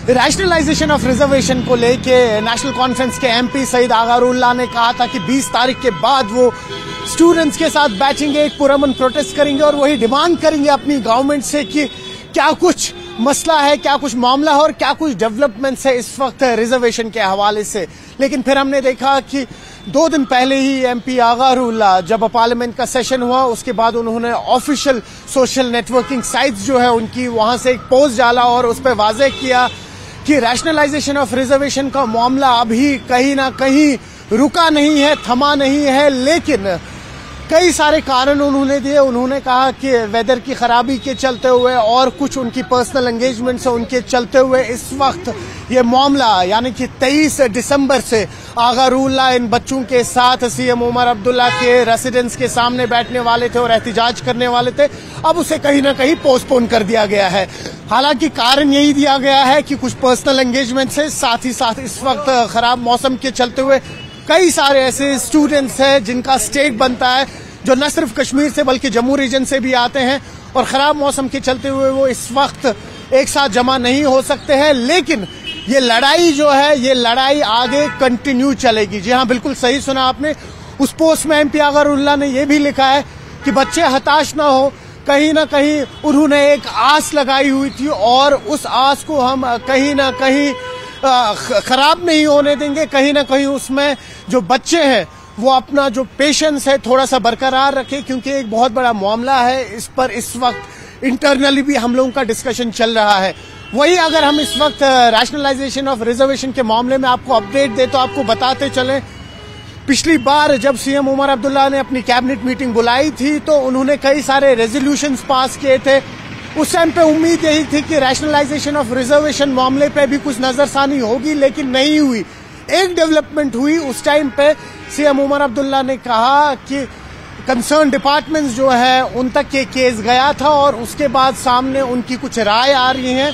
Rationalisation of reservation को लेके national conference के एमपी सईद आगारुल्लाह ने कहा था कि 20 तारीख के बाद वो स्टूडेंट्स के साथ बैठेंगे, एक पुरअमन प्रोटेस्ट करेंगे और वही डिमांड करेंगे अपनी गवर्नमेंट से कि क्या कुछ मसला है, क्या कुछ मामला है और क्या कुछ डेवलपमेंट्स है इस वक्त रिजर्वेशन के हवाले से। लेकिन फिर हमने देखा कि 2 दिन पहले ही एमपी आगारुल्लाह जब पार्लियामेंट का सेशन हुआ उसके बाद उन्होंने ऑफिशियल सोशल नेटवर्किंग साइट्स जो है उनकी वहां से एक पोस्ट डाला और उस पर वाज़ेह किया कि रैशनलाइजेशन ऑफ रिजर्वेशन का मामला अभी कहीं ना कहीं रुका नहीं है, थमा नहीं है, लेकिन कई सारे कारण उन्होंने दिए। उन्होंने कहा कि वेदर की खराबी के चलते हुए और कुछ उनकी पर्सनल एंगेजमेंट्स है उनके चलते हुए इस वक्त ये मामला यानी कि 23 दिसंबर से आगारुल्लाह इन बच्चों के साथ सीएम उमर अब्दुल्ला के रेसिडेंस के सामने बैठने वाले थे और एहतिजाज करने वाले थे। अब उसे कहीं ना कहीं पोस्टपोन कर दिया गया है। हालांकि कारण यही दिया गया है कि कुछ पर्सनल एंगेजमेंट से साथ ही साथ इस वक्त खराब मौसम के चलते हुए कई सारे ऐसे स्टूडेंट्स हैं जिनका स्टेट बनता है जो न सिर्फ कश्मीर से बल्कि जम्मू रीजन से भी आते हैं और खराब मौसम के चलते हुए वो इस वक्त एक साथ जमा नहीं हो सकते हैं। लेकिन ये लड़ाई जो है ये लड़ाई आगे कंटिन्यू चलेगी। जी हाँ, बिल्कुल सही सुना आपने। उस पोस्ट में एमपी आगारुल्लाह ने यह भी लिखा है कि बच्चे हताश ना हो, कहीं ना कहीं उन्होंने एक आस लगाई हुई थी और उस आस को हम कहीं ना कहीं खराब नहीं होने देंगे। कहीं ना कहीं उसमें जो बच्चे हैं वो अपना जो पेशेंस है थोड़ा सा बरकरार रखें, क्योंकि एक बहुत बड़ा मामला है। इस पर इस वक्त इंटरनली भी हम लोगों का डिस्कशन चल रहा है। वही अगर हम इस वक्त रैशनलाइजेशन ऑफ रिजर्वेशन के मामले में आपको अपडेट दे तो आपको बताते चलें, पिछली बार जब सीएम उमर अब्दुल्ला ने अपनी कैबिनेट मीटिंग बुलाई थी तो उन्होंने कई सारे रेजोल्यूशंस पास किए थे। उस टाइम पे उम्मीद यही थी कि रैशनलाइजेशन ऑफ रिजर्वेशन मामले पे भी कुछ नजरसानी होगी, लेकिन नहीं हुई। एक डेवलपमेंट हुई, उस टाइम पे सीएम उमर अब्दुल्ला ने कहा कि कंसर्न डिपार्टमेंट्स जो है उन तक ये केस गया था और उसके बाद सामने उनकी कुछ राय आ रही है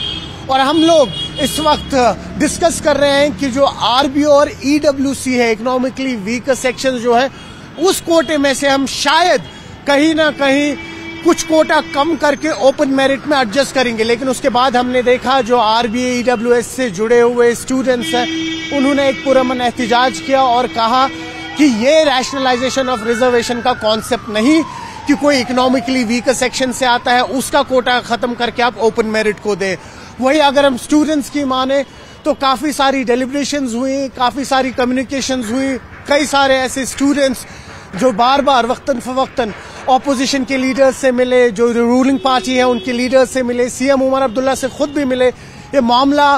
और हम लोग इस वक्त डिस्कस कर रहे हैं कि जो आरबीओ और ईडब्ल्यूसी है, इकोनॉमिकली वीकर सेक्शन जो है, उस कोटे में से हम शायद कहीं ना कहीं कुछ कोटा कम करके ओपन मेरिट में एडजस्ट करेंगे। लेकिन उसके बाद हमने देखा जो आरबीए ईडब्ल्यूएस से जुड़े हुए स्टूडेंट्स हैं उन्होंने एक पुरअमन एहतिजाज किया और कहा कि ये रैशनलाइजेशन ऑफ रिजर्वेशन का कॉन्सेप्ट नहीं कि कोई इकोनॉमिकली वीकर सेक्शन से आता है उसका कोटा खत्म करके आप ओपन मेरिट को दे। वही अगर हम स्टूडेंट्स की माने तो काफी सारी डेलिब्रेशंस हुई, काफी सारी कम्युनिकेशंस हुई, कई सारे ऐसे स्टूडेंट्स जो बार बार वक्तन फवक्तन ऑपोजिशन के लीडर्स से मिले, जो रूलिंग पार्टी है उनके लीडर्स से मिले, सीएम उमर अब्दुल्ला से खुद भी मिले। ये मामला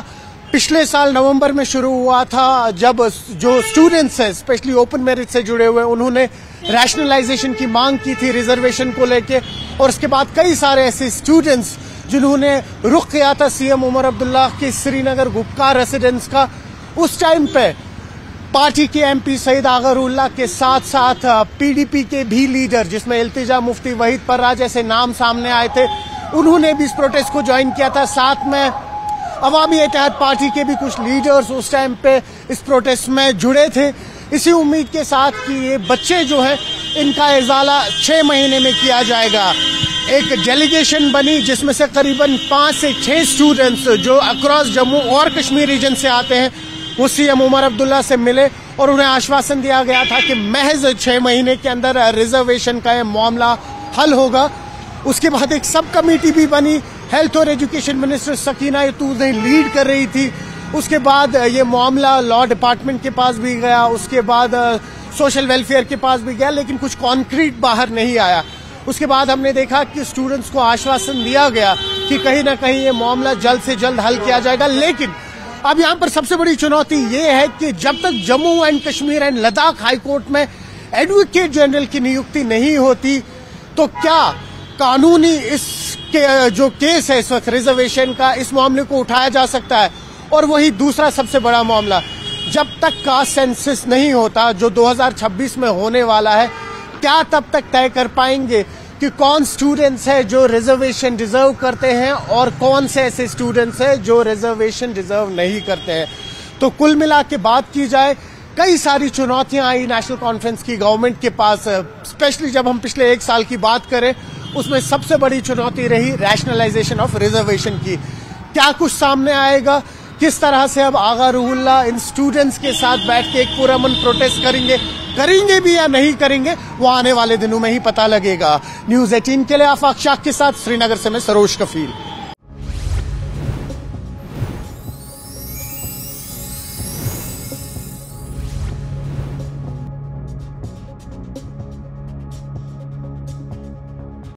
पिछले साल नवंबर में शुरू हुआ था जब जो स्टूडेंट्स हैं स्पेशली ओपन मेरिट से जुड़े हुए उन्होंने रैशनलाइजेशन की मांग की थी रिजर्वेशन को लेके और उसके बाद कई सारे ऐसे स्टूडेंट्स जिन्होंने रुख किया था सीएम उमर अब्दुल्ला के श्रीनगर गुपकार रेसिडेंस का। उस टाइम पे पार्टी के एमपी सईद आगारुल्लाह के साथ साथ पीडीपी के भी लीडर जिसमें इल्तिजा मुफ्ती वहीद पर्रा जैसे नाम सामने आए थे, उन्होंने भी इस प्रोटेस्ट को ज्वाइन किया था। साथ में अवामी इत्तेहाद पार्टी के भी कुछ लीडर्स उस टाइम पे इस प्रोटेस्ट में जुड़े थे, इसी उम्मीद के साथ कि ये बच्चे जो है इनका इजाला 6 महीने में किया जाएगा। एक डेलीगेशन बनी जिसमें से करीबन 5 से 6 स्टूडेंट्स जो अक्रॉस जम्मू और कश्मीर रीजन से आते हैं वो सीएम उमर अब्दुल्ला से मिले और उन्हें आश्वासन दिया गया था कि महज 6 महीने के अंदर रिजर्वेशन का ये मामला हल होगा। उसके बाद एक सब कमेटी भी बनी, हेल्थ और एजुकेशन मिनिस्टर सकीना यतूब ने लीड कर रही थी। उसके बाद ये मामला लॉ डिपार्टमेंट के पास भी गया, उसके बाद सोशल वेलफेयर के पास भी गया, लेकिन कुछ कॉन्क्रीट बाहर नहीं आया। उसके बाद हमने देखा कि स्टूडेंट्स को आश्वासन दिया गया कि कहीं ना कहीं ये मामला जल्द से जल्द हल किया जाएगा। लेकिन अब यहाँ पर सबसे बड़ी चुनौती ये है कि जब तक Jammu and Kashmir and Ladakh high court में एडवोकेट जनरल की नियुक्ति नहीं होती तो क्या कानूनी इसके जो केस है इस वक्त रिजर्वेशन का, इस मामले को उठाया जा सकता है। और वही दूसरा सबसे बड़ा मामला, जब तक कास्ट सेंसस नहीं होता जो 2026 में होने वाला है, क्या तब तक तय कर पाएंगे कि कौन स्टूडेंट्स है जो रिजर्वेशन डिजर्व करते हैं और कौन से ऐसे स्टूडेंट्स हैं जो रिजर्वेशन डिजर्व नहीं करते हैं। तो कुल मिला के बात की जाए, कई सारी चुनौतियां आई नेशनल कॉन्फ्रेंस की गवर्नमेंट के पास, स्पेशली जब हम पिछले 1 साल की बात करें उसमें सबसे बड़ी चुनौती रही रैशनलाइजेशन ऑफ रिजर्वेशन की। क्या कुछ सामने आएगा, किस तरह से अब आगा रूहुल्लाह इन स्टूडेंट्स के साथ बैठ के एक पुरअमन प्रोटेस्ट करेंगे भी या नहीं करेंगे, वो आने वाले दिनों में ही पता लगेगा। न्यूज़ 18 के लिए आफाक शाह के साथ श्रीनगर से मैं सरोज कफील।